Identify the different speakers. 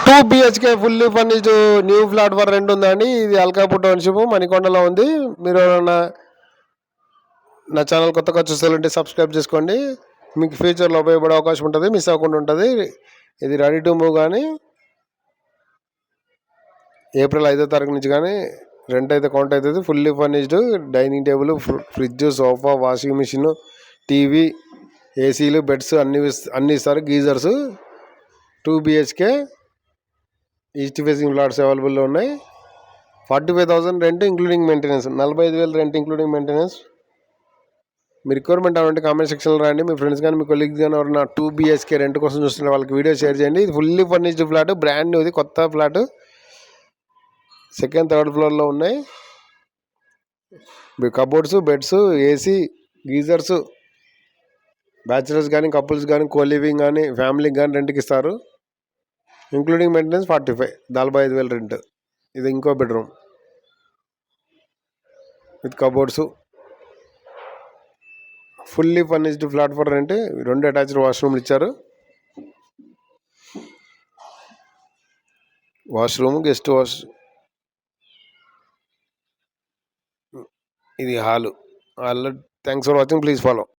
Speaker 1: 2 BHK fully furnished new flat for rent ఉందండి. ఇది Alkapur township మణికొండలో ఉంది. మీరు ఎవరైనా నా ఛానల్ కొత్తగా చూస్తారంటే సబ్స్క్రైబ్ చేసుకోండి. మీకు ఫ్యూచర్లో ఉపయోగపడే అవకాశం ఉంటుంది, మిస్ అవ్వకుండా ఉంటుంది. ఇది రెడీ టు మూవ్ కానీ ఏప్రిల్ 5వ తారీఖు నుంచి కానీ రెంట్ అయితే కౌంట్ అవుతుంది. Fully furnished dining table, fridge, sofa, washing machine, TV, ఏసీలు, బెడ్స్ అన్నీ ఇస్తారు. Geysers. 2 BHK east facing flats అవైలబుల్లో ఉన్నాయి. 45,000 rent including maintenance. 45,000 rent including maintenance. మీ రిక్వైర్మెంట్ అవ్వండి కామెంట్ సెక్షన్లో రాండి. మీ ఫ్రెండ్స్ కానీ మీ కొలీగ్స్ కానీ ఎవరైనా 2 BHK రెంట్ కోసం చూస్తున్న వాళ్ళకి వీడియో షేర్ చేయండి. ఇది ఫుల్లీ ఫర్నిష్డ్ ఫ్లాట్, బ్రాండ్ న్యూది, కొత్త ఫ్లాట్. సెకండ్, థర్డ్ ఫ్లోర్లో ఉన్నాయి. Cupboards, beds, AC, geysers. Bachelors కానీ కపుల్స్ కానీ కోలివింగ్ కానీ ఫ్యామిలీకి కానీ రెంట్కి ఇస్తారు. Including maintenance 45,000 rent. ఇది ఇంకో bedroom with cupboards. Fully furnished flat for rent. 2 attached వాష్రూమ్లు ఇచ్చారు. Washroom, guest wash. ఇది హాల్లో. Thanks for watching. Please follow.